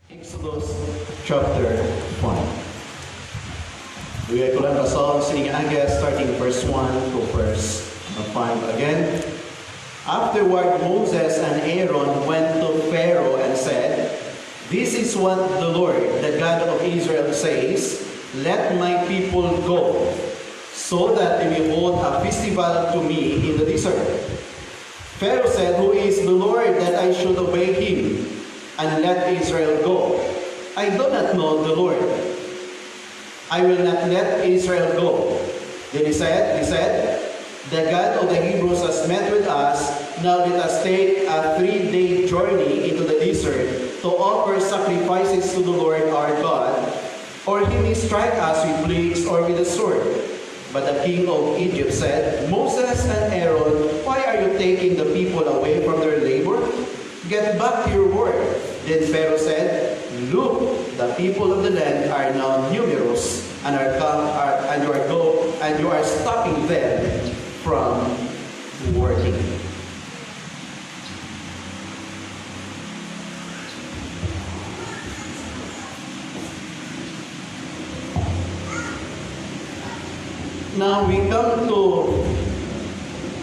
Exodus chapter 1. We are going to song sing again, starting verse 1 to verse 5 again. Afterward, Moses and Aaron went to Pharaoh and said, "This is what the Lord, the God of Israel, says, let my people go, so that they may hold a festival to me in the desert." Pharaoh said, "Who is the Lord that I should obey him and let Israel go? I do not know the Lord. I will not let Israel go." Then he said, "The God of the Hebrews has met with us. Now let us take a 3-day journey into the desert to offer sacrifices to the Lord our God, or he may strike us with plagues or with the sword." But the king of Egypt said, "Moses and Aaron, why are you taking the people away from their labor? Get back to your work." Then Pharaoh said, "Look, the people of the land are now numerous, and you are stopping them from working." Now we come to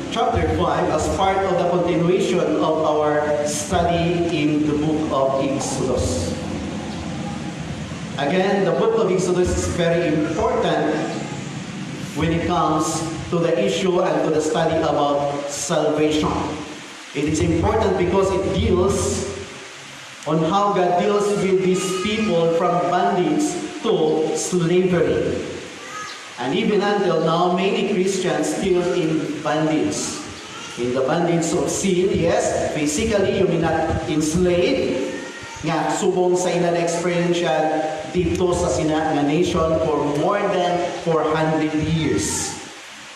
chapter 5 as part of the continuation of our study in the book of Exodus. Again, the book of Exodus is very important when it comes to the issue and to the study about salvation. It is important because it deals on how God deals with these people from bondage to slavery. And even until now, many Christians still in bondage. In the bondage of sin, yes, physically you may not enslaved. Nga, subong sa ilang experience dito sa nga nation for more than 400 years.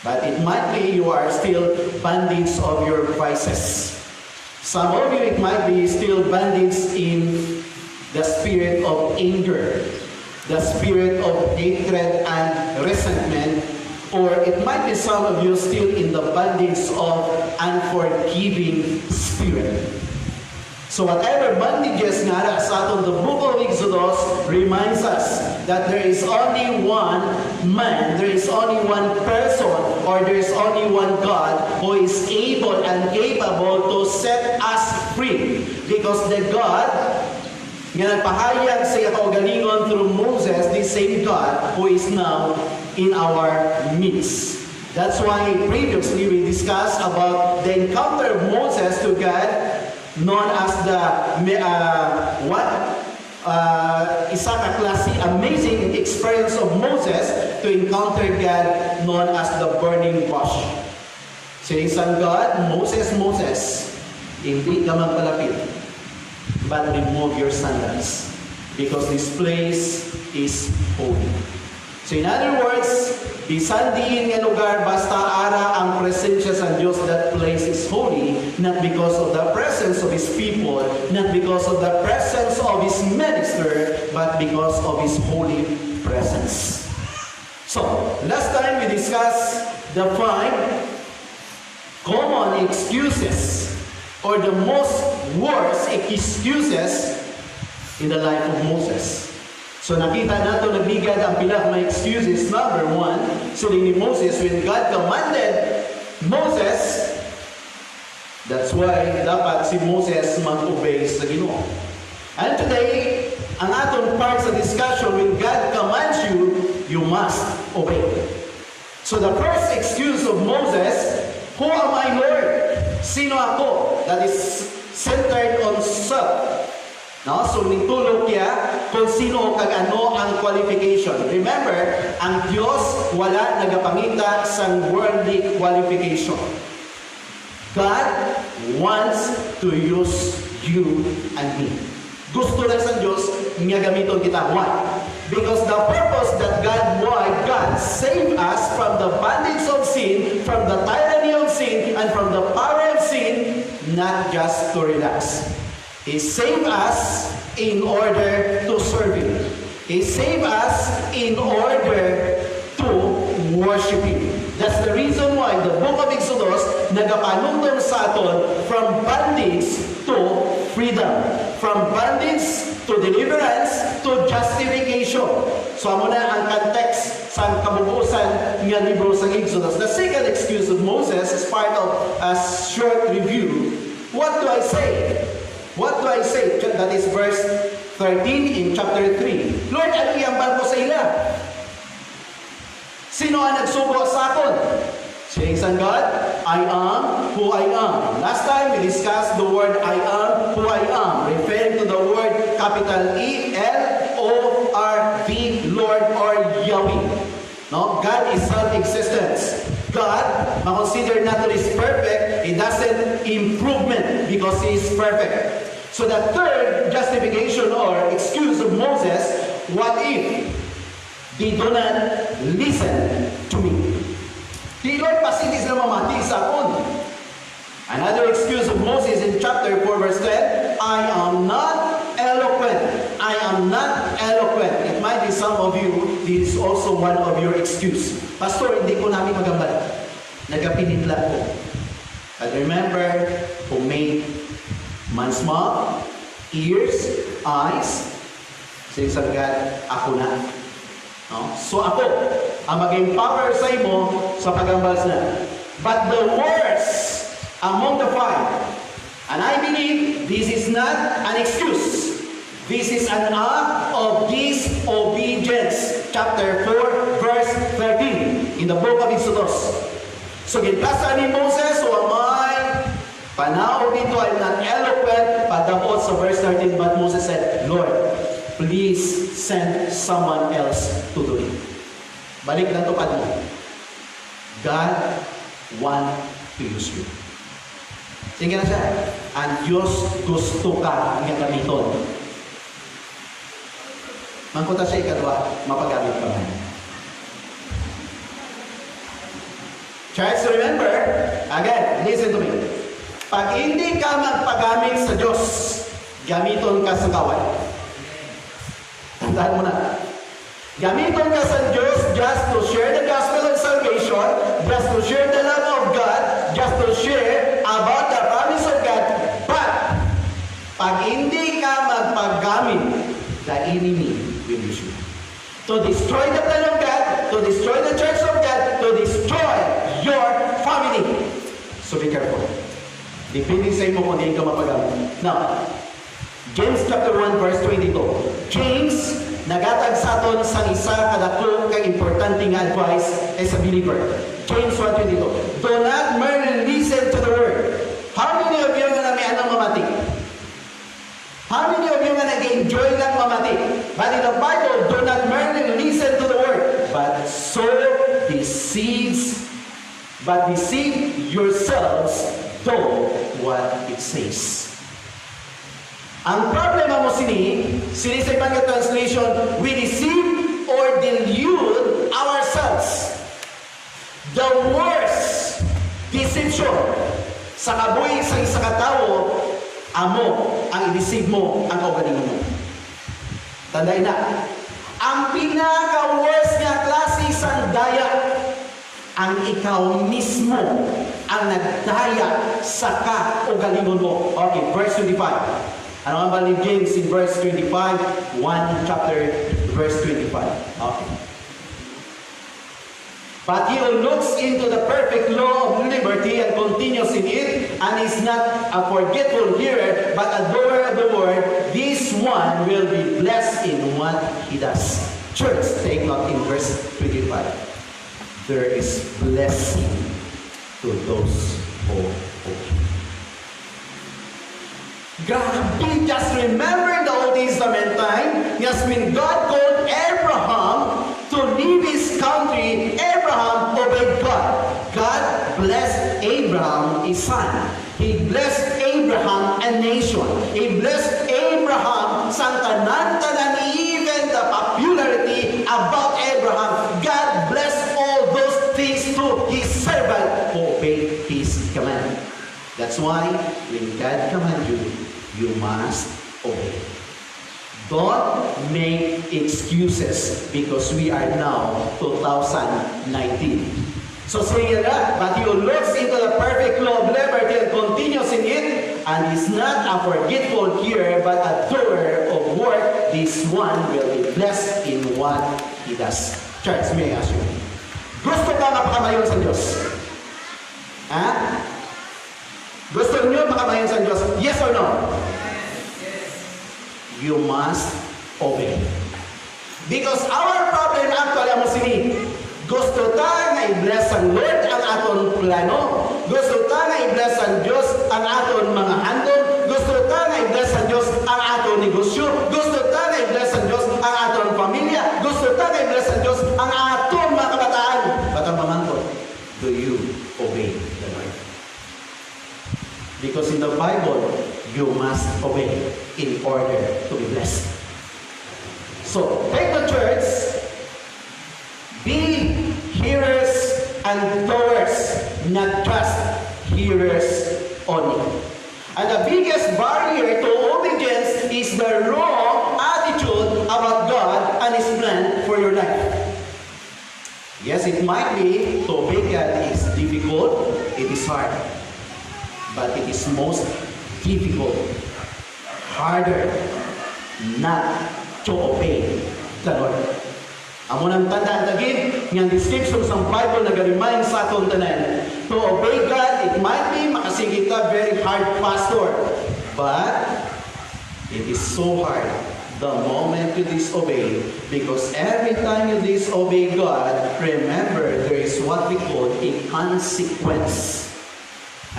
But it might be you are still bondage of your vices. Some of you, it might be still bondage in the spirit of anger, the spirit of hatred and resentment, or it might be some of you still in the bondage of unforgiving spirit. So whatever bondages nga sa aton, the book of Exodus reminds us that there is only one man, there is only one person, or there is only one God who is able and capable to set us free. Because the God nga nagpahayag sa kaugalingon through Moses, the same God who is now in our midst. That's why previously we discussed about the encounter of Moses to God, known as the isa ka klase amazing experience of Moses to encounter God, known as the burning bush. Saying sa God, "Moses, Moses, hindi ka magpalapit, but remove your sandals, because this place is holy." So in other words, bisan diin nga lugar basta ara ang presensya sa Diyos, that place is holy, not because of the presence of His people, not because of the presence of His minister, but because of His holy presence. So, last time we discussed the 5 common excuses, or the most worst excuses in the life of Moses. So nakita nato nagbigay ang pila mga excuses. Number 1, suling ni Moses, when God commanded Moses, that's why dapat si Moses mag-obey sa Ginoo. And today, ang atong part sa discussion, when God commands you, you must obey. So the first excuse of Moses, "Who am I, Lord?" Sino ako? That is centered on self. No? So nitulog kaya kung sino kag ano ang qualification. Remember, ang Diyos wala nagapangita sa worldly qualification. God wants to use you and me. Gusto lang sa Diyos nga gamiton kita. Why? Because the purpose that God saved us from the bondage of sin, from the tyranny of sin, and from the power of sin, not just to relax. He saved us in order to serve Him. He saved us in order to worship Him. That's the reason why the book of Exodus nagapanungtong sa aton from bondage to freedom, from bondage to deliverance to justification. So amo na ang context sa kabubusan ng libro sa Exodus. The second excuse of Moses is part of a short review. What do I say? What do I say? That is verse 13 in chapter 3. Lord, ano iyambal ko sa ila? Sino ang nagsugo sa akon? Saying sa God, I am who I am. Last time we discussed the word I am who I am, referring to the word capital E, L-O-R-D, Lord or Yahweh. No? God is self-existence. God, considered not only is perfect, He doesn't improvement because He is perfect. So the third justification or excuse of Moses, what if they do not listen to me? Di Lord, pasinis na mamati sa akon. Another excuse of Moses in chapter 4 verse 10, I am not eloquent. I am not eloquent. It might be some of you, this is also one of your excuse. Pastor, hindi ko namin magambal. Nagapinitla ko. But remember who made man's mouth, ears, eyes. Saying sa God, ako na. No? So ako, ang maging power sa imo sa pagambal na. But the worst among the five, and I believe this is not an excuse. This is an act of disobedience. Chapter 4, verse 13 in the book of Exodus. So ginpasa ni Moses, so amay panao dito, I'm not eloquent, patapos sa verse 13, but Moses said, Lord, please send someone else to do it. Balik na tupad mo. God want to use you. Sige na siya. Ang Diyos gusto ka nga gamiton. Mangkuta siya ikadwa, mapagamit ka man. Church, remember, again, listen to me. Pag hindi ka magpagamit sa Diyos, gamiton ka sa kaway. Tandaan mo na. Gamiton ka sa Diyos just to share the gospel of salvation, just to share the love of God, just to share about the promise of God. But, pag hindi ka magpagamit, the enemy will use you. To destroy the plan of God, to destroy the church of God, to destroy your family. So be careful. Depende sa imo kung hindi ka mapagamit. Now, James chapter 1 verse 22. James nagatag sa aton sa isa kadako kay importante nga advice as a believer. James 1:22. Do not merely listen to the word. How many of you nga nami anang mamati? How many of you nga nag-enjoy lang mamati? But in the Bible, do not merely listen to the word, but deceive yourselves though what it says. Ang problema mo sini sa ibang translation, we deceive or delude ourselves. The worst deception sa kabuhi sa isa katao, amo ang i-deceive mo ang kaugalingon mo. Tandaan na, ang pinaka-worst nga klase sa daya, ang ikaw mismo ang nagdaya sa kaugalingon mo. Okay, verse 25. Ano ang balik James in verse 25? 1 chapter, verse 25. Okay. But he who looks into the perfect law of liberty and continues in it, and is not a forgetful hearer, but a doer of the word, this one will be blessed in what he does. Church, take note in verse 25. There is blessing to those who obey. Grabe, just remember in the Old Testament time, yes, when God called Abraham to leave his country, Abraham obeyed God. God blessed Abraham a son. He blessed Abraham a nation. He blessed Abraham sa tanan-tanan, even the popularity about Abraham. God blessed all those things to his servant who obeyed his command. That's why when God command you, you must obey. Don't make excuses because we are now 2019. So say that, but he who looks into the perfect law of liberty and continues in it, and is not a forgetful hearer, but a doer of of work, this one will be blessed in what he does. Church, may I ask you, gusto ka makamayon sa Diyos? Ha? Gusto niyo makamayon sa Diyos? Yes or no? You must obey. Because our problem actually amo sini. Gusto ta nga i-bless ang Lord ang aton plano. Gusto ta nga i-bless ang Diyos ang aton mga handog. Gusto ta nga i-bless ang Diyos ang aton negosyo. Gusto ta nga i-bless ang Diyos ang aton pamilya. Gusto ta nga i-bless ang Diyos ang aton mga kabataan. But ang mamangkot, do you obey the Lord? Because in the Bible, you must obey in order to be blessed. So, take the church, be hearers and doers, not just hearers only. And the biggest barrier to obedience is the wrong attitude about God and His plan for your life. Yes, it might be to obey God is difficult, it is hard. But it is most difficult, harder, not to obey the Lord. Amo nang tandaan again, ng description sa Bible na garimahin sa atong tanan. To obey God, it might be makasingit ka very hard, pastor. But it is so hard the moment you disobey, because every time you disobey God, remember there is what we call a consequence.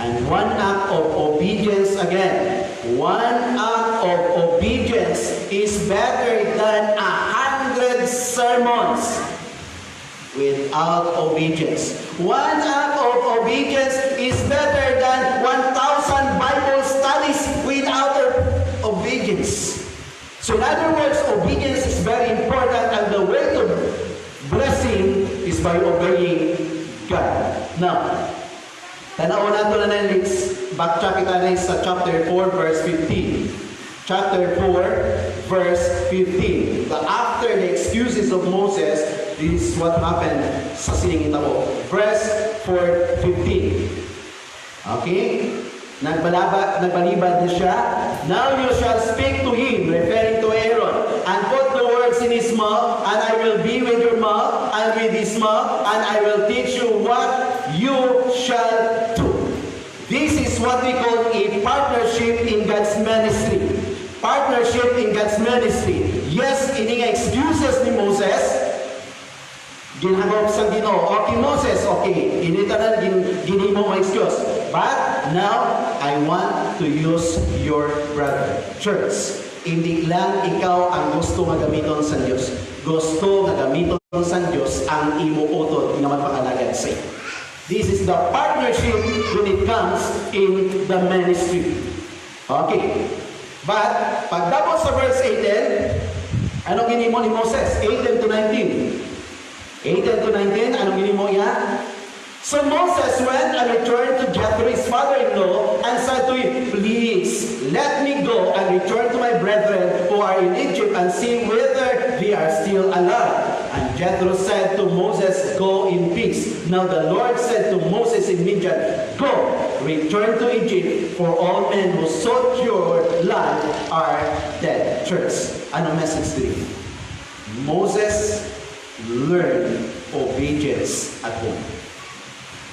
And one act of obedience again, one act of obedience is better than 100 sermons without obedience. One act of obedience is better than 1,000 Bible studies without obedience. So in other words, obedience is very important, and the way to blessing is by obeying God. Now, tanaw nato na next, backtrack kita next sa chapter 4, verse 15. Chapter 4, verse 15. After the excuses of Moses, this is what happened sa siningita mo. Verse 4:15. Okay? Nagbalibad na siya. Now you shall speak to him, referring to Aaron, and put the words in his mouth, and I will be with your mouth, and with his mouth, and I will teach you what you shall do. This is what we call a partnership in God's ministry. Partnership in God's ministry. Yes, ini nga excuses ni Moses, ginagop sa Ginoo. Okay, Moses, okay. Initanan, ginimo mo excuse. But now, I want to use your brother. Church, hindi lang ikaw ang gusto nga gamiton sa Diyos. Gusto nga gamiton sa Diyos ang imuutot na magpakalagad sa iyo. This is the partnership when it comes in the ministry. Okay. But, pagdapos sa verse 18, anong ginimo ni Moses? 18 to 19. 18 to 19, anong ginimo niya? So Moses went and returned to Jethro, his father-in-law, and said to him, please, let me go and return to my brethren who are in Egypt and see whether they are still alive. And Jethro said to Moses, go in peace. Now the Lord said to Moses in Midian, go, return to Egypt, for all men who sought your life are dead. Church, ano message to you? Moses learned obedience at home.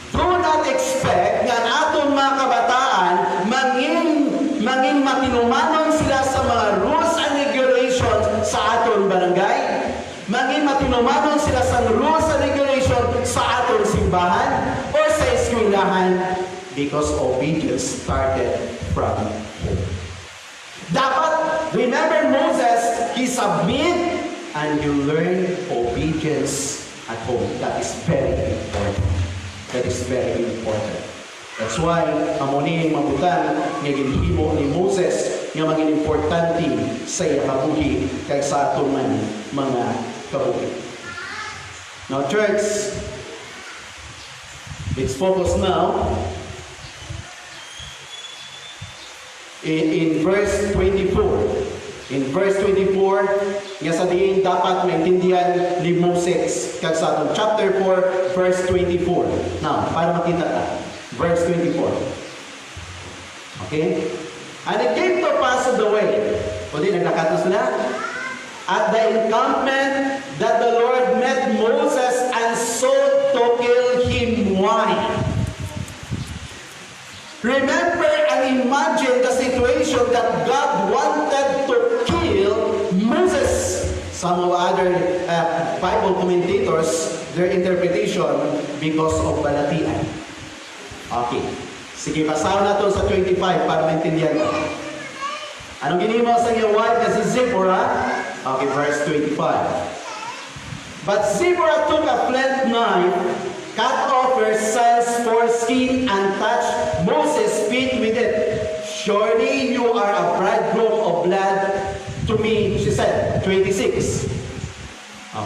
Do not expect nga atong mga kabataan manging matinumanon sila sa mga rules and regulations sa aton barangay. Manging matinumanon sila sa rules and regulations sa aton simbahan or sa eskwelahan, because obedience started from home. Dapat, remember Moses, he submit and you learn obedience at home. That is very important. That is very important. That's why, amuni mabutang nga ginhimo ni Moses nga maging importante sa iya kabuhi kay sa aton man mga kabuhi. Now, church, let's focus now in verse 24. In verse 24, nga sa diin dapat maintindihan ni Moses kag sa atong chapter 4, verse 24. Now, para makita ta. Verse 24. Okay? And it came to pass on the way Kundi naglakad na sila. At the encampment that the Lord met Moses and sought to kill him. Why? Remember and imagine the situation that God wanted to kill Moses. Some of other Bible commentators, their interpretation, because of balatian. Okay. Sige, basahin na ito sa 25 para maintindihan ko. Anong ginimo sa iyong wife na si Zipporah? Okay, verse 25. But Zipporah took a flint knife, cut off her son's foreskin, and touched Moses' feet with it. Surely you are a bridegroom of blood to me, she said. 26.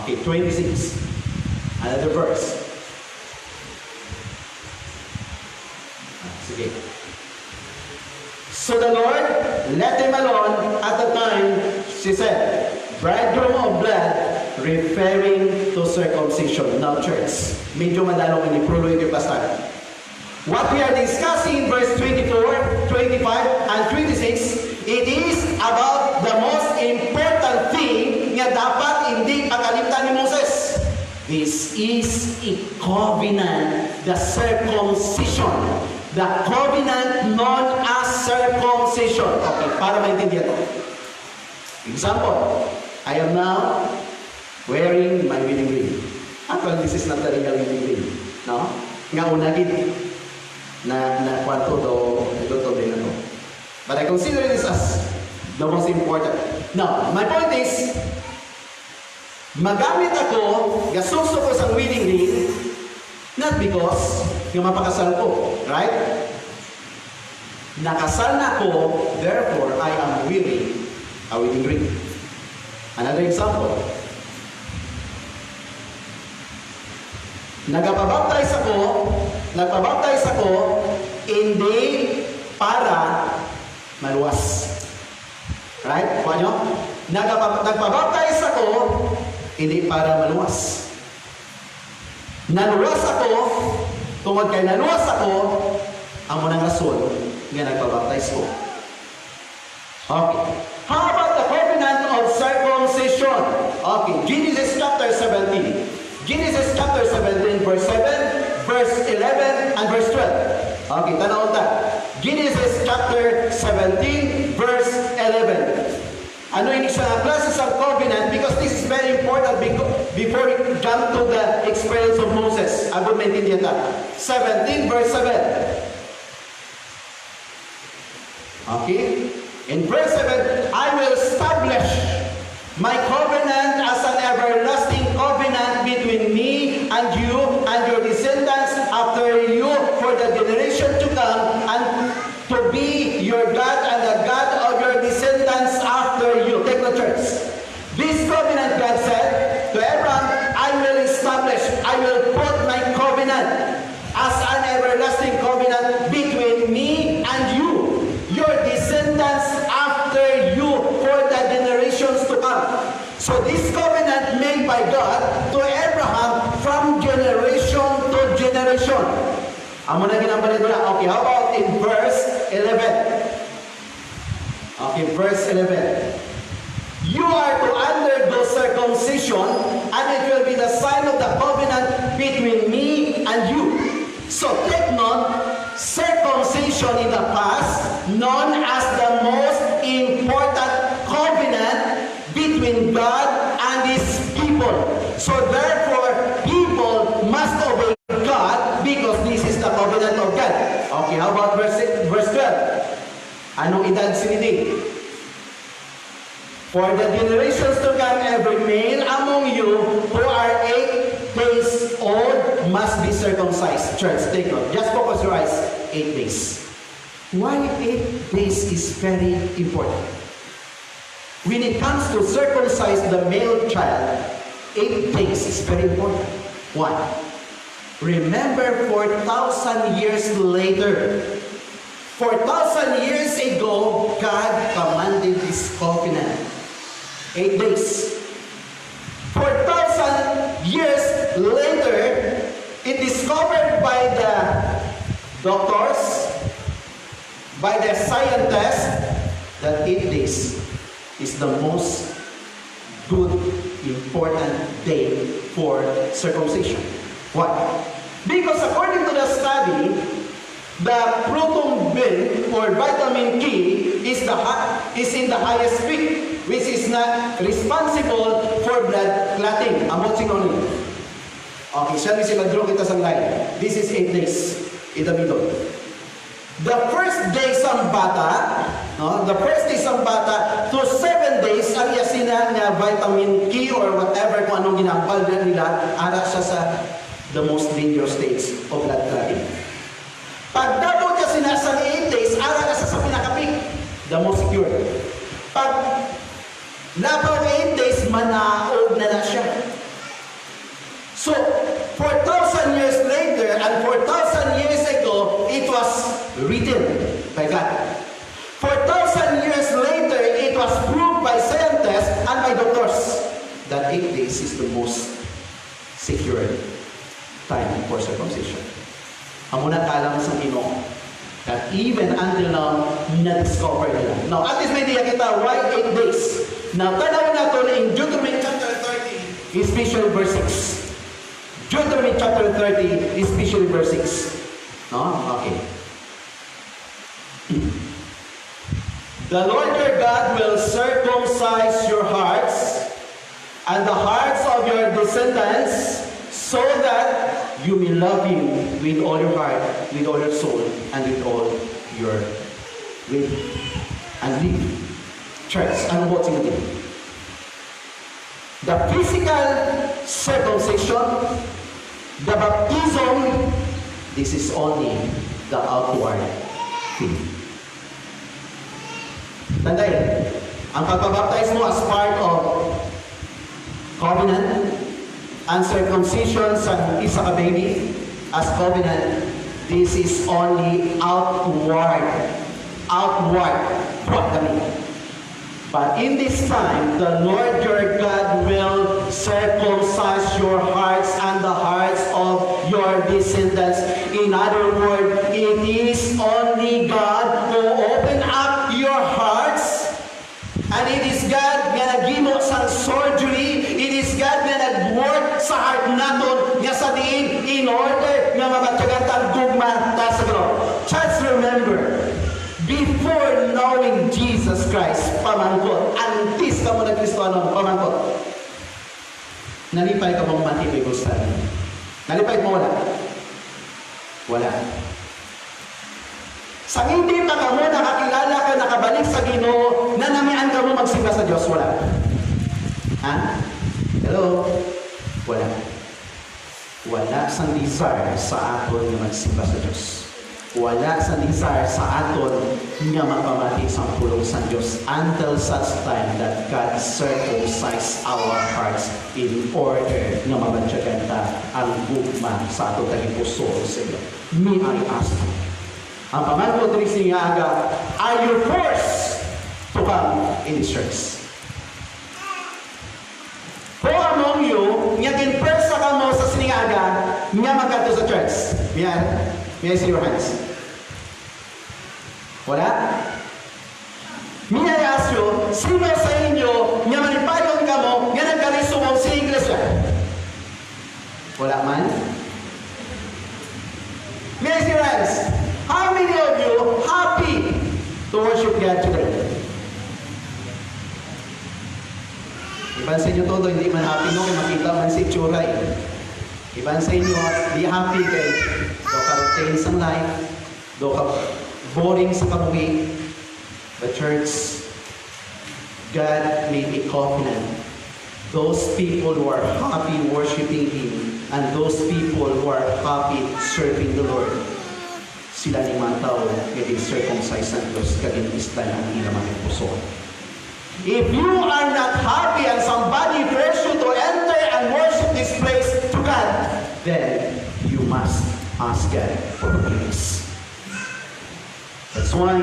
Okay, 26. Another verse. Sige. So the Lord let him alone at the time, she said, bridegroom of blood, referring to circumcision. Now, church, medyo madalong ini, pruloy kay pastor. What we are discussing in verse 24, 25, and 26, it is about the most important thing nga dapat hindi pagkalimtan ni Moses. This is a covenant, the circumcision. The covenant known as circumcision. Okay, para maintindihan ito. Example, I am now wearing my wedding ring. Actually, this is not the real wedding ring. No? Nga unagid na kwanto ito din na to. But I consider this as the most important. Now, my point is, magamit ako, gasuso ko sa wedding ring, not because yung mapakasal ko, right? Nakasal na ako, therefore I am wearing a wedding ring. Another example. Nagpabaptize ako, hindi para maluwas. Right? Kuha nyo? Nagpabaptize ako, hindi para maluwas. Naluwas ako, tungod kay naluwas ako, ang munang rason nga nagpabaptize ko. Okay. How about the covenant of circumcision? Okay, Genesis chapter 17. Genesis chapter 17, verse 7, verse 11, and verse 12. Okay, tanaw ta. Genesis chapter 17, verse 11. Ano yung isang classes of covenant? Because this is very important before we jump to the experience of Moses. I will maintindihan that. 17 verse 7. Okay? In verse 7, I will establish my covenant as an everlasting covenant between me and you and your descendants after you for the generation to come, and to be your God and the God of your descendants after you. Take the church. This covenant, God said to Abraham, I will establish, I will put my covenant as an everlasting covenant between me and you, your descendants after you for the generations to come. So this covenant made by God to Abraham from generation to generation. Amo na ginambalito na. Okay, how about in verse 11? Okay, verse 11. You are to undergo circumcision, and it will be the sign of the covenant between me and you. So take note, circumcision in the past, known as the most important covenant between God and His people. So therefore, people must obey God because this is the covenant of God. Okay, how about verse 12? Anong edad sinidi? For the generations to come, every male among you who are 8 days old must be circumcised. Church, take note. Just focus your eyes. 8 days. Why 8 days is very important? When it comes to circumcise the male child, 8 days is very important. Why? Remember, 4,000 years later, 4,000 years ago, God commanded this covenant. 8 days. 4,000 years later, it discovered by the doctors, by the scientists, that 8 days is the most good, important day for circumcision. Why? Because according to the study, the proton beam or vitamin K is in the highest peak, which is not responsible for blood clotting. Ang what's on it? Okay, shall we see mag-draw kita sa line? This is 8 days in the middle. The first day sa bata, no? The first day sa bata to 7 days, ang yasina na vitamin K or whatever kung anong ginampal nila, ara siya sa the most dangerous states of blood clotting. Pag dabot niya sinasa 8 days, ara na sa pinaka-peak, the most secure. Pag labaw 8 days, manaog na siya. So, 4,000 years later and 4,000 years ago, it was written by God. 4,000 years later, it was proved by scientists and by doctors that 8 days is the most secure time for circumcision. Amo na kalam sa Ginoo that even until now, na-discover nila. Now, at least may idea kita, why 8 days? Now, tanaw na ito in Deuteronomy chapter 30, especially verse 6. Deuteronomy chapter 30, especially verse 6. No? Okay. The Lord your God will circumcise your hearts and the hearts of your descendants so that you may love Him with all your heart, with all your soul, and with all your will. And live. Church, ano po tingin? The physical circumcision, the baptism, this is only the outward thing. Tandaan, ang pagbabaptize mo as part of covenant, and circumcision sa isa ka baby as covenant, this is only outward. But in this time, the Lord your God will circumcise your hearts and the hearts of your descendants. In other words, it is only God who open up your hearts, and it is God nga nagimo sa surgery. It is God nga nag-work sa heart naton nga sa diin in order nga mamatyagan tang gugma ta sa Ginoo. Just remember, before knowing Jesus Christ, pamangkot, antis ka mo na Kristiyano, pamangkot. Nalipay ka mong mati Bible study? Nalipay mo wala? Wala. Sa hindi pa ka mo nakakilala ka, nakabalik sa Ginoo, nanamian ka mo magsimba sa Diyos, wala. Ha? Hello? Wala. Wala sang desire sa aton nga magsimba sa Diyos. Wala sa desire sa aton nga magpamati sa pulong sa Diyos until such time that God circumcise our hearts in order nga mabantyagan ta ang gugma sa aton tagipuso sa iyo. Me I ask you. Ang pamangkot rin siya aga, are you forced to come in this church? Who among you, nga ginpersa ka mo sa siningaga, nga magkato sa church? May I see your hands? Wala? May I ask you, sino sa inyo, nga manipayon ka mo, nga nagkalisumong sa iglesia? Wala man? May I see your hands? How many of you happy to worship God today? Iban sa inyo todo, hindi man happy no, kaya makita man si itsura eh. Iban sa inyo, di happy kay do ka routine sa life, do ka boring sa kabuhi. But church, God made a covenant. Those people who are happy worshiping Him and those people who are happy serving the Lord, sila ni Mantaw, getting circumcised ng Diyos, kagintistan ang ilang mga puso. If you are not happy and somebody force you to enter and worship this place to God, then you must ask God for forgiveness. That's why,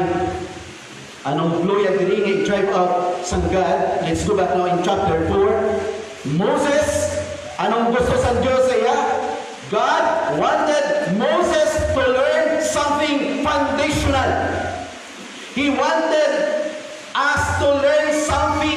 anong Gloria Diring drive out sa God, let's go back now in chapter 4. Moses, anong gusto sa Diyos ay God wanted Moses to learn something foundational. He wanted us to learn something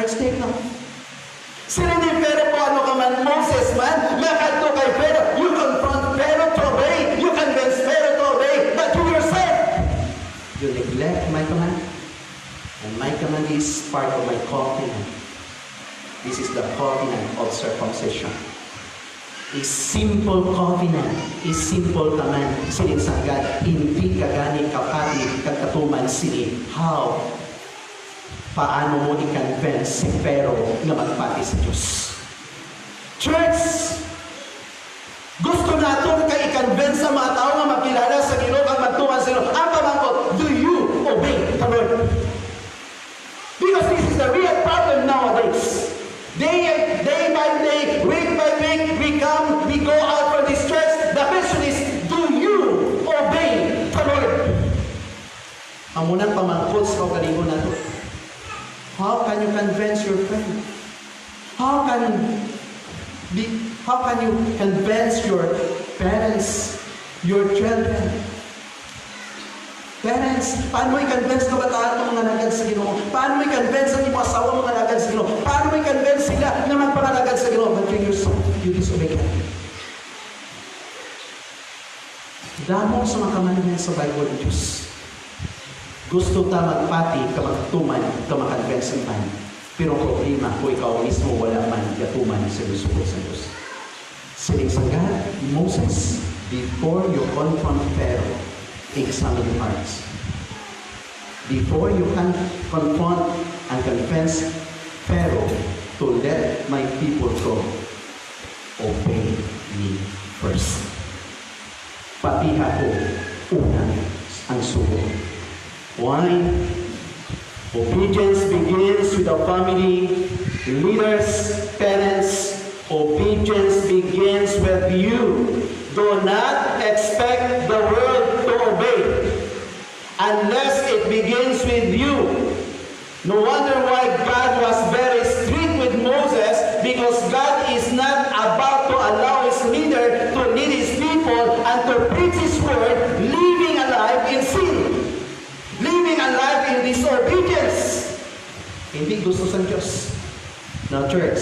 Let's take note. Sila ni Pero po ano ka man, Moses man, nakadto kay Pero, you confront Pero to obey, you convince Pero to obey, but you yourself, you neglect my command. And my command is part of my covenant. This is the covenant of circumcision. A simple covenant, a simple command. Sinin sa God, hindi ka gani kapati kagkatuman sini. How? Paano mo i-convince si Pero na magpati sa Diyos? Church, gusto natin ka i-convince sa mga tao na magkilala sa Ginoo ang magtuman sa Ginoo. Ang pamangkot, do you obey the Lord? Because this is the real problem nowadays. Day by day, week by week, we go out from this church. The question is, do you obey the Lord? Ang munang pamangkot sa kanigo na ito. How can you convince your friend? How can you convince your parents, your children? Parents, paano mo i-convince kabataan ng mga nagad sa Ginoo? Paano mo i-convince ang iyong asawa ng mga nagad sa Ginoo? Paano mo i-convince sila na magpangalagad sa Ginoo? But you disobey God. Damo sa mga kamanungan sa Bible ng Diyos. Gusto ta magpati, kamagtuman, kamakadvense man. Pero problema, kung ikaw mismo wala man, yatuman sa lusubot sa Diyos. Sining sa God, Moses, before you confront Pharaoh, examine your hearts. Before you can confront and convince Pharaoh to let my people go, obey me first. Patiha ko, una ang sugo. Why? Obedience begins with the family, leaders, parents. Obedience begins with you. Do not expect the world to obey unless it begins with you. No wonder why God was very strict with Moses, because God is not about to allow his leader to lead his people and to preach his word, living a life in sin. Living a life in disobedience. Hindi gusto sa Diyos. Now, church,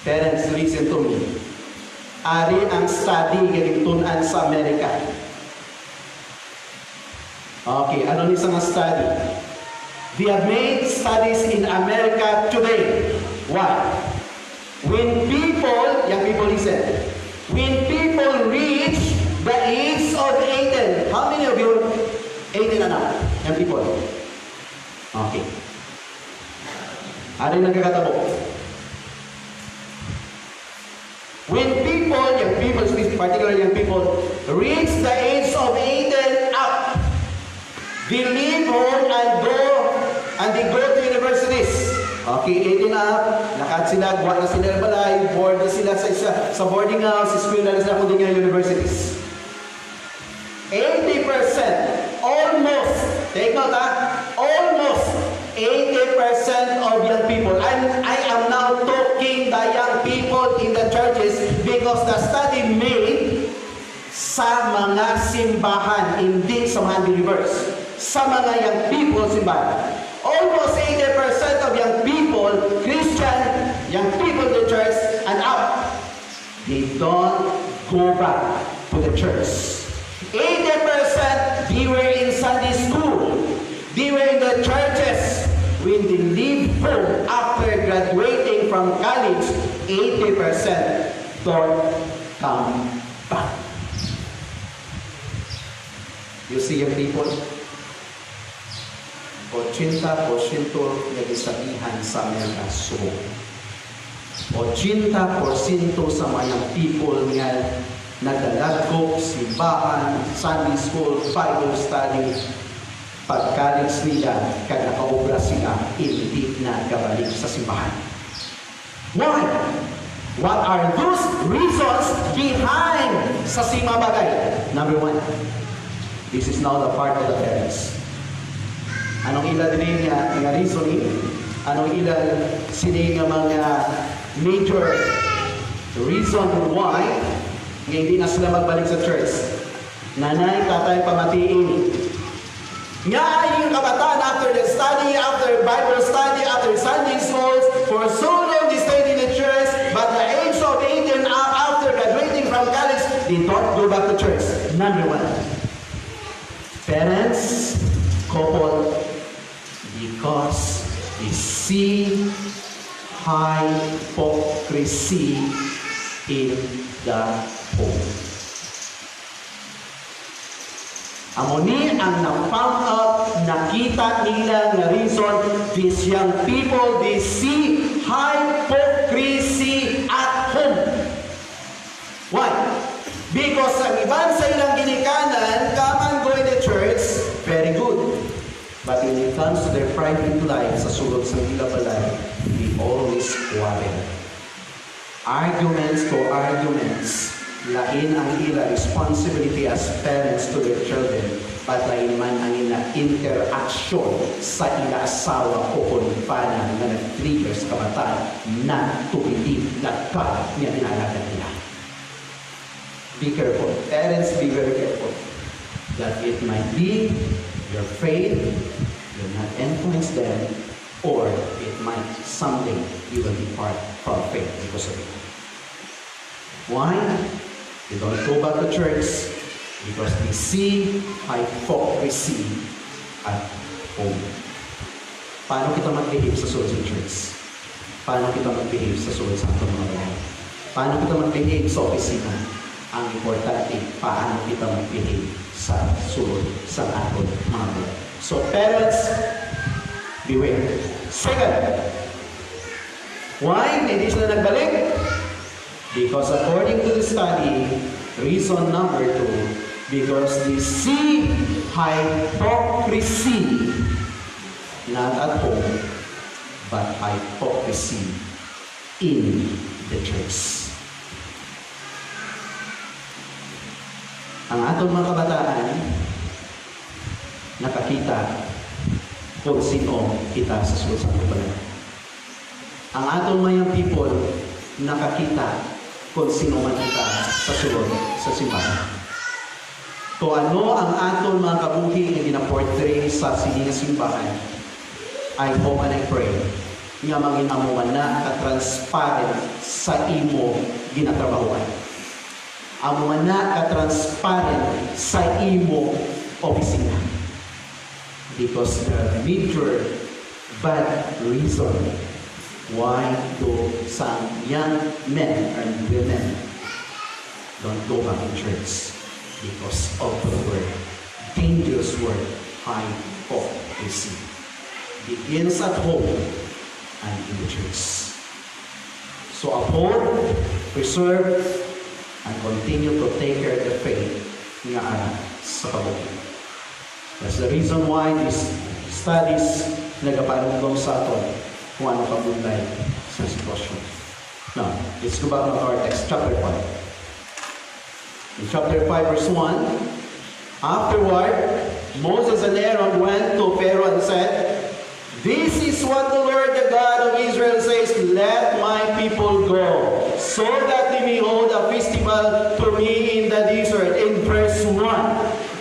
parents, listen to me. Ari ang study ganitunan sa Amerika. Okay, ano ni sa study? They have made studies in America today. Why? When people, young people listen, when people reach the age of 18, how many of you 18 and up, young people? Okay. Ano yung nagkakatabo? When people, young people, particularly young people, reach the age of 18 up, they leave home and they go to universities. Okay, 18 up, lakad sila, guwa na sila balay, board na sila sa boarding house, school na sila kundi nga universities. 80%, almost, take note almost 80% of young people, and I am now talking the young people in the churches because the study made sa mga simbahan, hindi sa mga believers, sa mga young people simbahan. Almost 80% of young people, Christian, young people in the church, and up, they don't go back to the church. 80% they were in Sunday school. They were in the churches. When they leave home after graduating from college, 80% don't come back. You see your people? 80% nag-isabihan sa mga so. 80% sa mga people nga nagdalagok, simbahan, Sunday school, Bible study, pag-college nila, kag nakaobra sila, hindi na kabalik sa simbahan. Why? What are those reasons behind sa sima bagay? Number one, this is now the part of the parents. Anong ilan din nga reasoning? Anong ilan sini nga mga major reason why nga hindi na sila magbalik sa church? Nanay, tatay, pamatiin. Nga yung kabataan after the study, after Bible study, after Sunday schools, for so long they stayed in the church, but the age of 18 after graduating from college, they don't go back to church. Number one. Parents, couple, because they see hypocrisy in the home. Amoni ang na-found out, nakita nila nga reason, these young people, they see hypocrisy at home. Why? Because ang iban sa ilang ginikanan, come and go in the church, very good. But when it comes to their private life, sa sulod sa ila balay, they always quarrel. Arguments to arguments. Lain ang ila responsibility as parents to their children, but lain man ang ila interaction sa ila asawa o kunpanan na nag-trigger sa kabataan na tuhilid na ka niya pinalagan nila. Be careful. Parents, be very careful. That it might be your faith will not influence them, or it might someday you will depart from faith because of it. Why? They don't go back to church because they see hypocrisy at home. Paano kita mag-behave sa sulod sa church? Paano kita mag-behave sa sulod sa atong mga bayan? Paano kita mag-behave sa opisina? Ang importante, paano kita mag-behave sa sulod sa atong mga bayan. So parents, beware. Second, why hindi sila nagbalik? Because according to the study, reason number 2, because they see hypocrisy not at home, but hypocrisy in the church. Ang atong mga kabataan, nakakita kung sino kita sa sulod sa atong. Ang atong mayang people, nakakita kung sino man kita sa sulod sa simbahan. To ano ang atong mga kabuhi na ginaportray sa sining simbahan, I hope and I pray nga maginamuan na ka-transparent sa imo ginatrabahuan. Amuan na ka-transparent sa imo opisina. Because the major bad reason why do some young men and women don't go back to church? Because of the word, dangerous word, hypocrisy. Begins at home and in the church. So uphold, preserve, and continue to take care of the faith nga anak sa pagbuhay. That's the reason why these studies nagapanugong sa aton kung ano pagbuhay sa sitwasyon. Now, let's go back to our text, chapter 5. In chapter 5, verse 1, afterward, Moses and Aaron went to Pharaoh and said, "This is what the Lord, the God of Israel says, let my people go, so that they may hold a festival to me in the desert." In verse 1,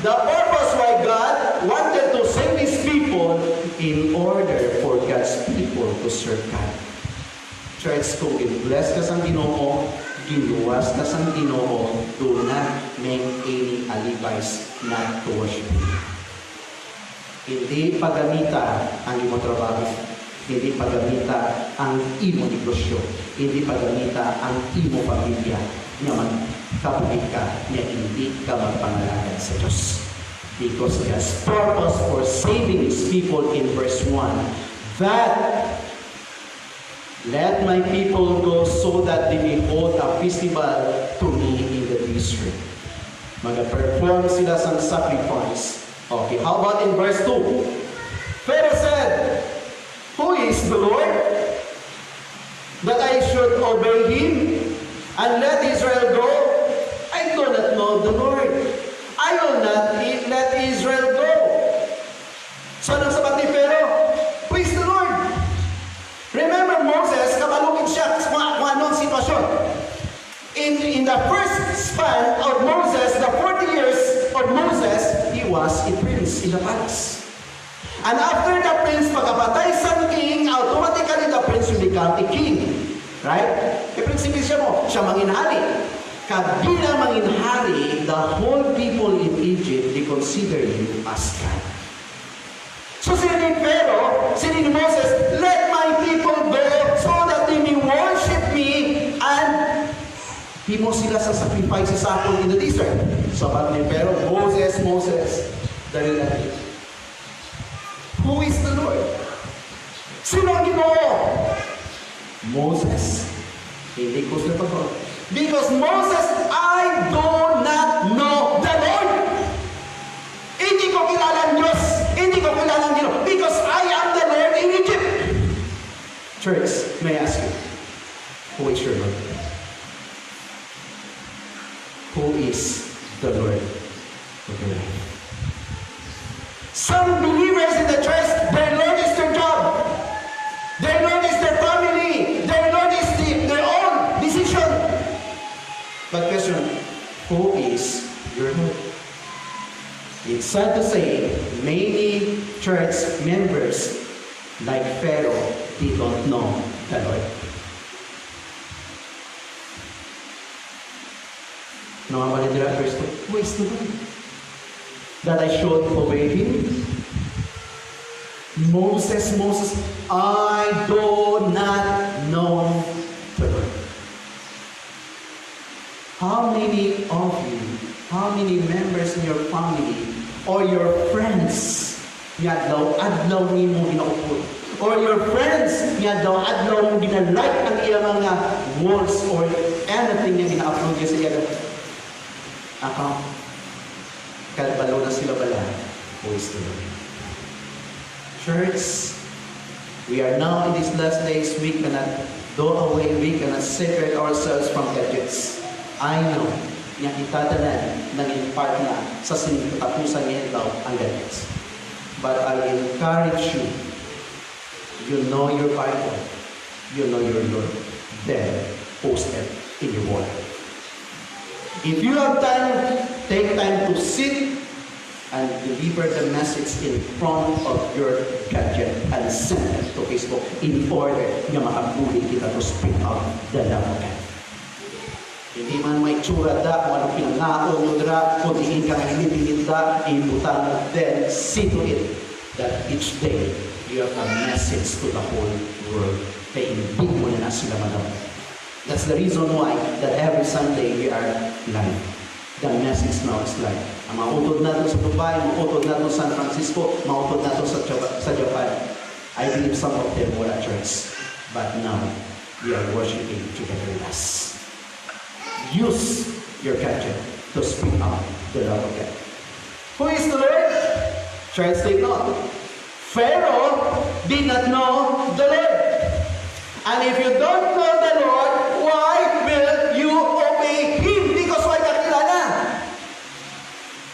the purpose why God wanted to save His people in order for God's people to serve God. Church, kung i-bless ka sa Ginoo, giluwas ka sa Ginoo, do not make any alibis not to worship Him. Hindi pagamita ang imo trabaho, hindi pagamita ang imo negosyo, hindi pagamita ang imo pamilya nga magkabuhi ka, nga hindi ka magpangalagan sa Diyos. Because God's purpose for saving His people in verse 1, that let my people go so that they may hold a festival to me in the district. Mag-perform sila sa sacrifice. Okay, how about in verse 2? Pharaoh said, "Who is the Lord, that I should obey Him and let Israel go? I do not know the Lord. I will not let Israel go." So, anong sabat ni Pharaoh? Who is the Lord? Remember Moses, kabalukid siya kung anong sitwasyon. In the first span of Moses, the 40 years of Moses, he was a prince in the palace. And after the prince, pagkapatay sa king, automatically the prince will become a king. Right? E prinsipyo siya manginhari. Kabila manginhari, the whole people in Egypt, they consider you as God. So sinin Pharaoh, sinin Moses, let my people go so that they may worship me and himo sila sa sacrifices sa akin in the desert. So sabi ni Pharaoh, Moses, dali natin. Who is the Lord? Sino ang Ginoo? Moses. Hindi ko sila pag because Moses, I do not know the Lord. Hindi ko kilala ang Diyos. Hindi ko kilala ang Ginoo. Because I am the Lord in Egypt. Church, may I ask you, who is your Lord? Who is the Lord of your life? Some believers in the church, their Lord is their job. Their Lord is their family. Their Lord is their own decision. But question, who is your Lord? It's sad to say, many church members, like Pharaoh, they don't know the Lord. No, I'm going to first. Who is the Lord? That I should obey him? Moses, I do not know the Lord. How many of you, how many members in your family or your friends adlaw nimo ginaupod, or your friends adlaw mo ginalike ang iyang mga words or anything na gina-upload niya sa iyang account? Kalbalo na sila bala. Who is the Lord? Church, we are now in these last days, we cannot go away, we cannot separate ourselves from gadgets. I know, nga itadanan ng impart na sa sinigatapusan niya daw ang gadgets. But I encourage you, you know your Bible, you know your Lord, then post it in your word. If you have time, take time to sit and deliver the message in front of your gadget and send it to Facebook in order na makabuli kita to speak out the love of God. Hindi man may tsura da, kung anong pinangako mo dra, kung tingin ka ng hindi da, ibutan mo, then see to it that each day you have a message to the whole world kaya hindi mo na sila malaw. That's the reason why that every Sunday we are live. The message now is live. Ang mautod natin sa Dubai, mautod natin sa San Francisco, mautod natin sa Japan. I believe some of them were at church. But now, we are worshiping together with us. Use your gadget to speak out the love of God. Who is the Lord? Church, take note. Pharaoh did not know the Lord. And if you don't know the Lord, why will you obey Him? Because why ka kilala?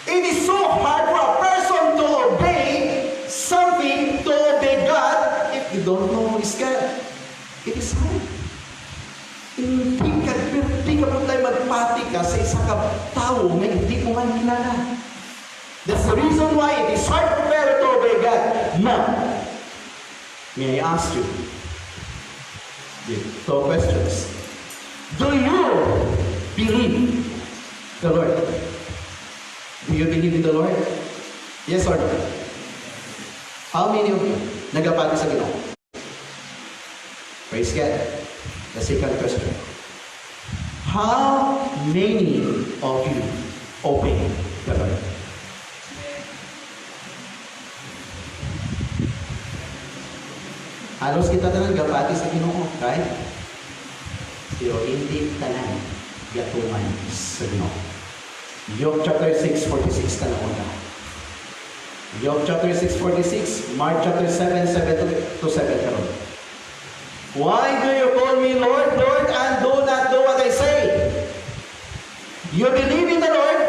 It is so hard for a person to obey something, to obey God, if you don't know who is God. It is hard. Hindi ka po tayo magpati ka sa isang tao na hindi mo man kilala. That's the reason why it is hard for Pharaoh to obey God. Now, may I ask you, two questions. Do you believe the Lord? Do you believe in the Lord? Yes or no? How many of you nagapati sa Ginoo? Praise God. The second question. How many of you obey the Lord? Halos kita tanan gapati sa Ginoo, right? Pero hindi tanan gatuman sa Ginoo. Job chapter 6:46 tanong na. Job chapter 6:46, Mark chapter 7:7 to 7 karon. Why do you call me Lord, Lord, and do not do what I say? You believe in the Lord,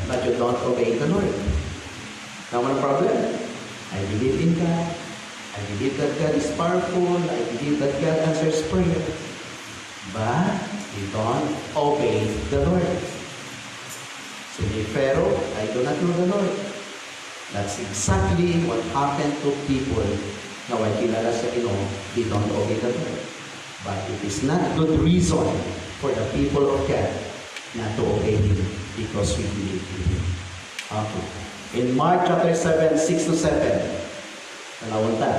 but you don't obey the Lord. Now, what problem? I believe in God. I believe that God is powerful. I believe that God answers prayer. But you don't obey the Lord. So, Pharaoh, I do not know the Lord. That's exactly what happened to people na wala kilala sa Ginoo, they don't obey the Lord. But it is not good reason for the people of God not to obey Him because we believe in Him. Okay. In Mark chapter 7, 6 to 7, talawon ta.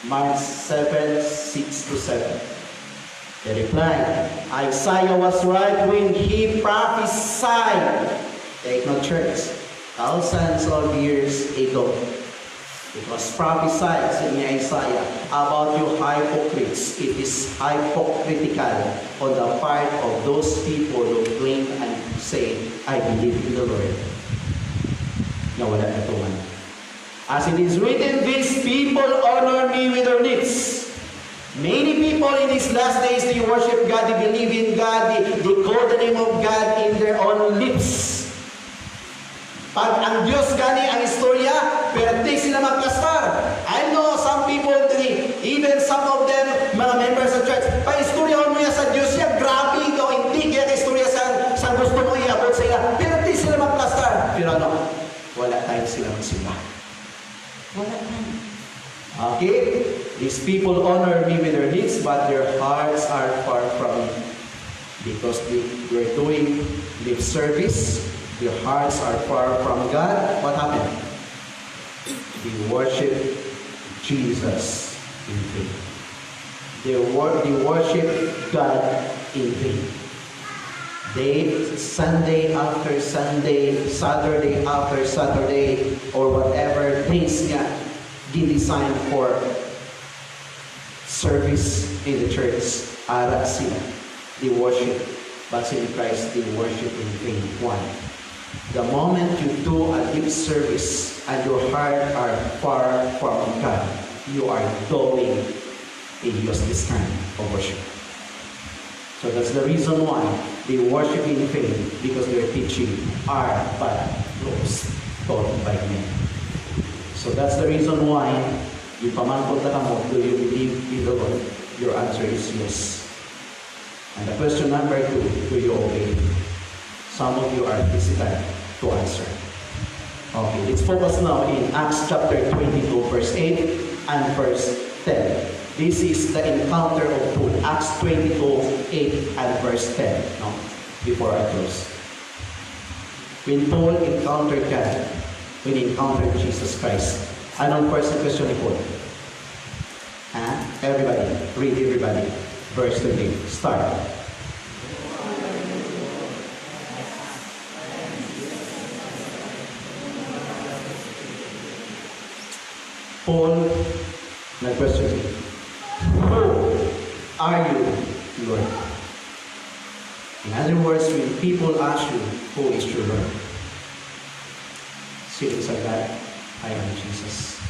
Mark 7, 6 to 7. They replied, Isaiah was right when he prophesied. Take no church. Thousands of years ago. It was prophesied in Isaiah about you hypocrites. It is hypocritical on the part of those people who claim and say, I believe in the Lord. Nawala na tuman. As it is written, these people honor me with their lips. Many people in these last days, they worship God, they believe in God, they call the name of God in their own lips. Pag ang Diyos gani ang istorya, pero di sila magkastar. I know some people today, even some of them, mga members of church, pa-istoryahan mo yan sa Diyos yan, grabe ikaw, hindi kaya ka-istorya sa gusto mo iabot sa ila. Pero di sila magkastar. Pero ano, wala tayo sila magsimba. Wala tayo. Okay? These people honor me with their lips, but their hearts are far from me. Because they were doing lip service, their hearts are far from God. What happened? They worship Jesus in vain. They worship God in vain. Sunday after Sunday, Saturday after Saturday, or whatever days nga designed for service in the church, ara sila. They worship, but in Christ they worship in vain. Why? The moment you do a lip service and your heart are far from God, you are doing a useless kind of worship. So that's the reason why they worship in vain, because their teaching are but laws taught by men. So that's the reason why yung pamangkot na kamo, do you believe in the Lord? Your answer is yes. And the question number 2, do you obey? Some of you are hesitant to answer. Okay, let's focus now in Acts chapter 22, verse 8 and verse 10. This is the encounter of Paul. Acts 22, 8 and verse 10. No? Before I close. When Paul encountered God, when he encountered Jesus Christ, anong first question ni Paul? Everybody, read everybody. Verse 20, start. Paul, nag-question niya, who are you, Lord? In other words, when people ask you, who is your Lord? Sino sa God? I am Jesus.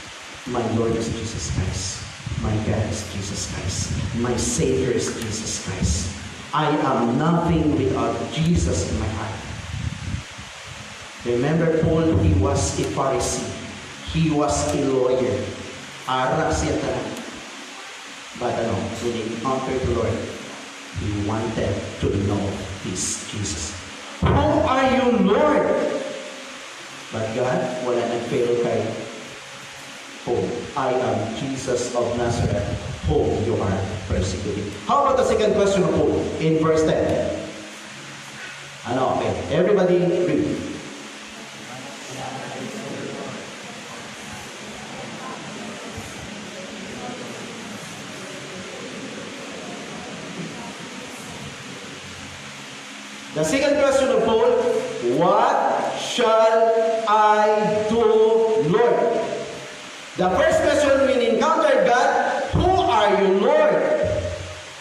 My Lord is Jesus Christ. My God is Jesus Christ. My Savior is Jesus Christ. I am nothing without Jesus in my heart. Remember, Paul, he was a Pharisee. He was a lawyer. Ara siya talaga. But when he encountered the Lord, he wanted to know this Jesus. Who are you, Lord? But God, wala nag-fail kay Paul. I am Jesus of Nazareth, whom you are persecuting. How about the second question of Paul in verse 10? Okay. Everybody read. The second question of Paul, what shall I do, Lord? The first question when he encountered God, who are you, Lord?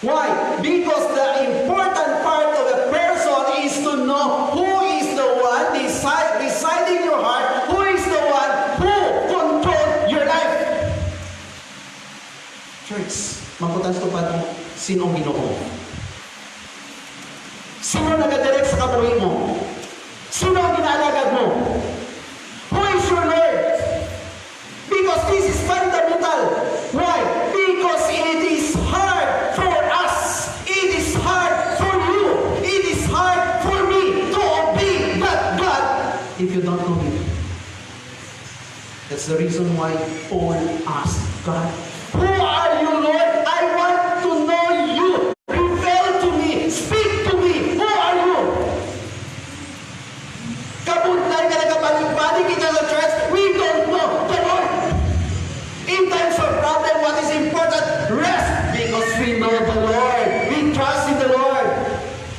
Why? Because the important part of a person is to know who is the one deciding your heart, who is the one who controls your life. Church, mabutas ko pa sino ang Ginoo? Sino nag-direct sa kabuhi mo? Sino ang ginaalagad mo? Who is your Lord? Because this is fundamental. Why? Because it is hard for us. It is hard for you. It is hard for me to obey that God if you don't know Him. That's the reason why Paul asked God, "Who are you, Lord? I want to know you. Reveal to me. Speak to me. Who are you?" Kabuntay ka nagabalik-balik kita sa church, we don't know the Lord. In times of problem, what is important? Rest, because we know the Lord. We trust in the Lord.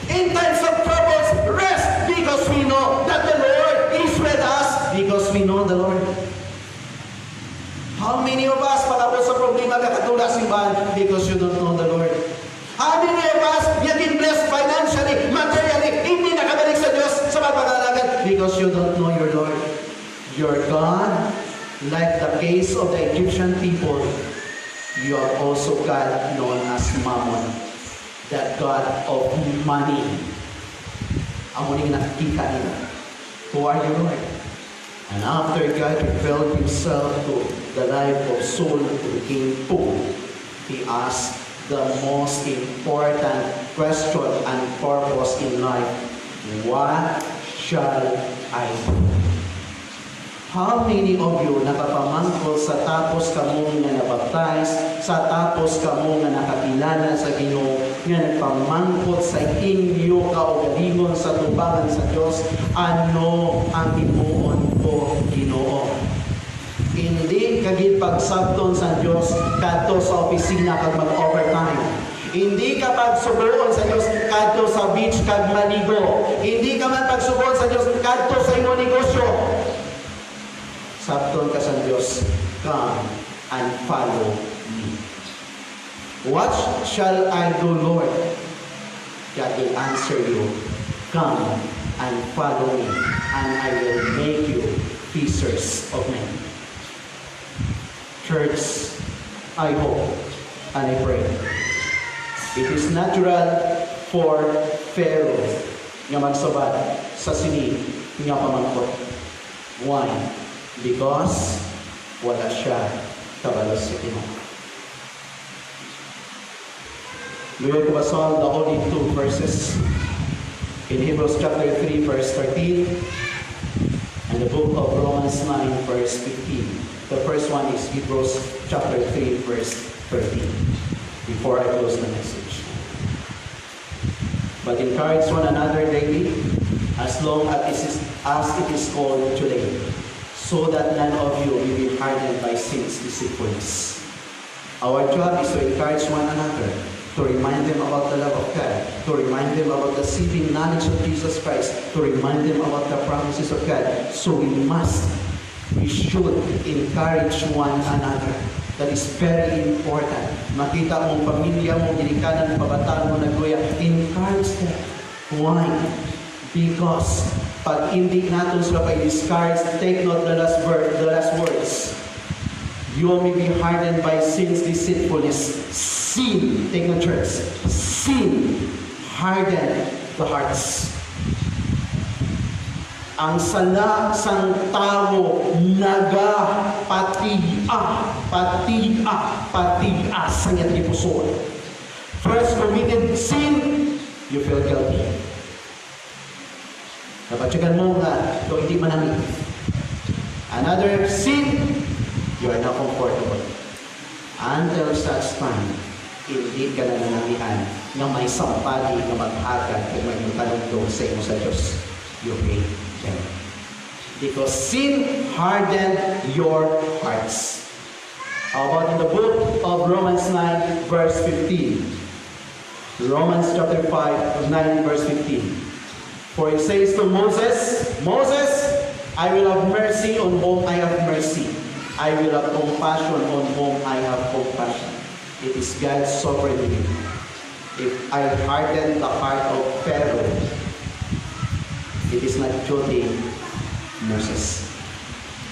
In times of troubles, rest, because we know that the Lord is with us, because we know the Lord. How many of us palabot sa problema kakatula simbahan because you don't know the Lord? How many of us yakin blessed financially, materially, hindi nakabalik sa Diyos sa pagpangalagan because you don't know your Lord? Your God, like the case of the Egyptian people, you have also God known as Mammon, the God of money. Ang muling nakikita nila. Who are you, Lord? And after God revealed himself to the life of Saul, to King Paul, he asked the most important question and purpose in life: what shall I do? How many of you nakapamangkol sa tapos kamo nga nabaptize, sa tapos kamo nga nakakilala sa Ginoo, nga nagpamangkol sa inyo kaugalingon sa tubangan sa Dios, ano ang himuon ko, Ginoo? Hindi kagid pagsabton sa Dios kadto sa opisina kag mag-overtime. Hindi ka pagsubuon sa Dios kadto sa beach kag maligo. Hindi ka man pagsubuon sa Dios kadto sa imong negosyo. Sabton ka sa Dios, come and follow me. What shall I do, Lord? God will answer you, come and follow me, and I will make you fishers of men. Church, I hope and I pray it is natural for Pharaoh nga magsabad sa sini nga pamangkot. Why? Because wala siya kabalo sa Ginoo. We will solve the only two verses in Hebrews chapter 3 verse 13 and the book of Romans 9 verse 15. The first one is Hebrews chapter 3 verse 13. Before I close the message, but encourage one another daily, as long as it is called today, so that none of you will be hardened by sin's deceitfulness. Our job is to encourage one another, to remind them about the love of God, to remind them about the saving knowledge of Jesus Christ, to remind them about the promises of God. So we should encourage one another. That is very important. Makita mong pamilya mo, ginikanan mo, pabataan mo, nagluya, encourage them. Why? Because pag hindi natin sila pa-discourage, take note the last words. You may be hardened by sin's deceitfulness. Sin, take note, church. Sin harden the hearts. Ang sala sang tao patia sa iyang puso. First committed sin, you feel guilty. Napatsagan mo nga, ito hindi manamit. Another sin, you are not comfortable. Until such time, hindi ka na nanamihan na may sampali na mag-agad kung may talong sa imo sa Diyos. You hate them. Because sin hardened your hearts. How about in the book of Romans 9 verse 15? Romans chapter 5, 9 verse 15. For it says to Moses, Moses, I will have mercy on whom I have mercy. I will have compassion on whom I have compassion. It is God's sovereignty. If I harden the heart of Pharaoh, it is not duty, Moses.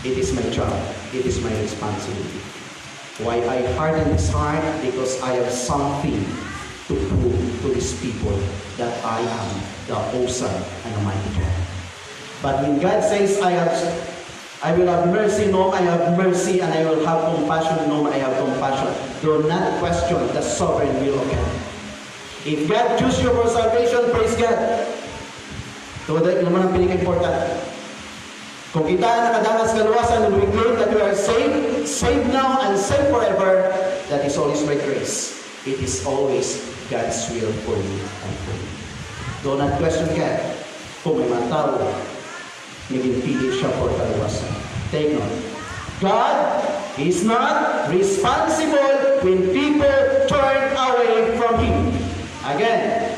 It is my job. It is my responsibility. Why I harden his heart? Because I have something to prove to these people that I am the awesome and almighty God. But when God says, I will have mercy, no, I have mercy, and I will have compassion, no, I have compassion. Do not question the sovereign will of God. If God chooses you for salvation, praise God. So, that naman ang pinaka-important. Kung kita nakadanas kaluwasan, we claim that we are saved now and saved forever, that is always by grace. It is always God's will for you and for me. Do not question God kung may mga tao naging pili siya for kaluwasan. Take note. God is not responsible when people turn away from Him. Again,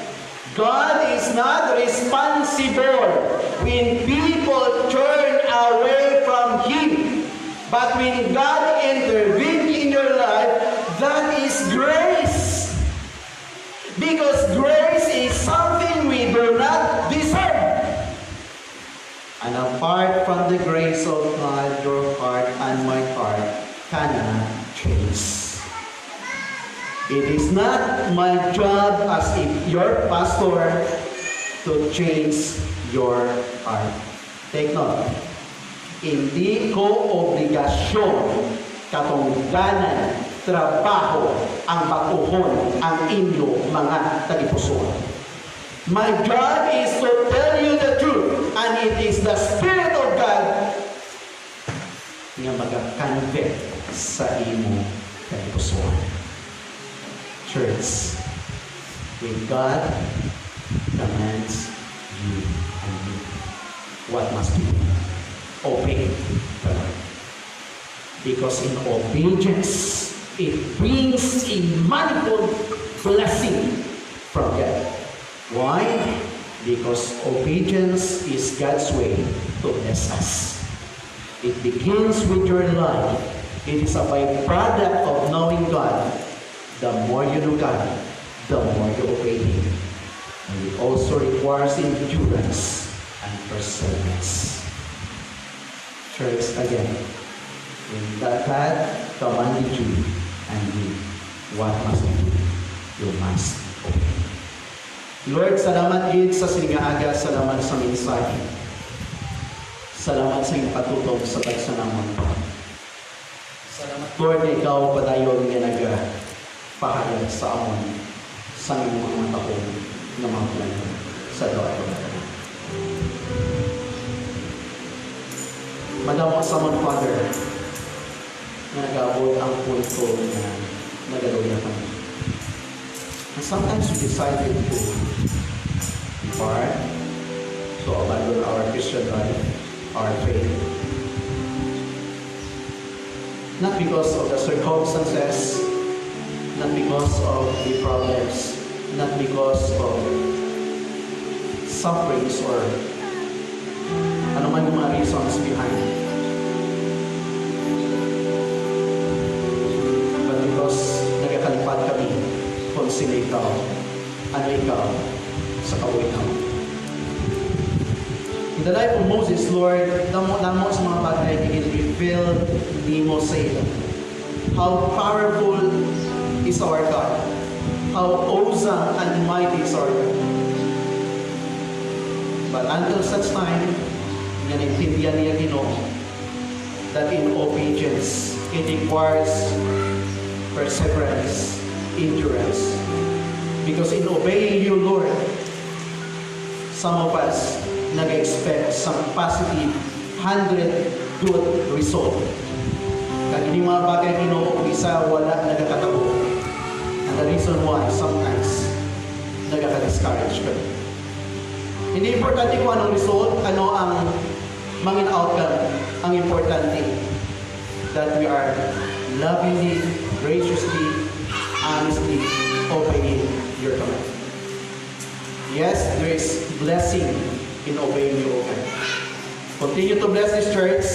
God is not responsible when people turn away from Him. But when God intervenes in your life, that is grace. Because grace is something we do not deserve. And apart from the grace of God, your heart and my heart cannot change. It is not my job as your pastor to change your heart. Take note. Hindi ko obligasyon, katungganan, trabaho, ang batuhon, ang inyo mga tagipusoon. My job is to tell you the truth, and it is the Spirit of God nga mag-convict sa imo tagipusoon. Church, when God commands you and me, what must you do? Obey the Lord. Because in obedience, it brings a manifold blessing from God. Why? Because obedience is God's way to bless us. It begins with your life. It is a byproduct of knowing God. The more you know God, the more you obey Him. And it also requires endurance and perseverance. Church, again, when God commanded you and me, what must you do? You must obey. Lord, salamat gid sa sinigaaga, salamat sa mensahe. Salamat sa iyong patutong sa tagsanamon. Salamat, Lord, na ikaw padayon nga nagpahayag sa amon sa iyong mga matahong na mga plano sa Lord. Madamo sa amon, Father, na nag-aabot ang punto na nagaluya kami. And sometimes we decided to depart, to abandon our Christian life, our faith. Not because of the circumstances, not because of the problems, not because of sufferings or anuman yung mga reasons behind. But because nagkakalipat kami kung sino ikaw, ano ikaw sa kawinan. In the life of Moses, Lord, namo sa mga bagay it revealed ni mo sa iyo. How powerful is our God. How awesome and mighty is our God. But until such time, naintindihan niya Ginoo that in obedience, it requires perseverance, endurance. Because in obeying you, Lord, some of us nag-expect some positive 100 good result. Kag hindi mga bagay Ginoo kung isa wala nagkakatabo. And the reason why sometimes nagkaka-discourage ka. Hindi importante kung anong result, ano ang mangin outcome. Ang importante that we are lovingly, graciously, honestly obeying your command. Yes, there is blessing in obeying you, okay? Continue to bless this church.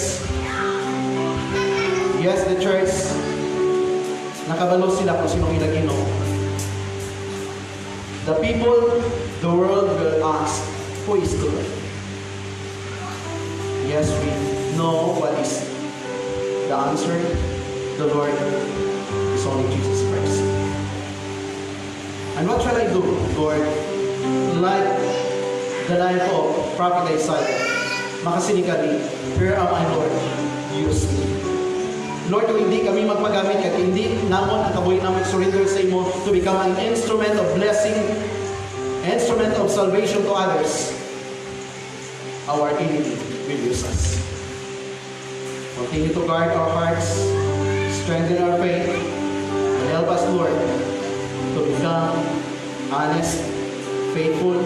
Yes, the church, nakabalo sila kung sinong ilagino. The people, the world will ask, who is the Lord? Yes, we know what is the answer. The Lord is only Jesus Christ. And what shall I do, Lord? Like the life of Prophet Isaiah, makasinig kami, here am I, Lord, use me. Lord, kung hindi kami magpagamit at hindi namon ang kabuhi namin surrender sa imo to become an instrument of blessing, instrument of salvation to others, our enemy will use us. Continue to guard our hearts, strengthen our faith, and help us, Lord, to become honest, faithful,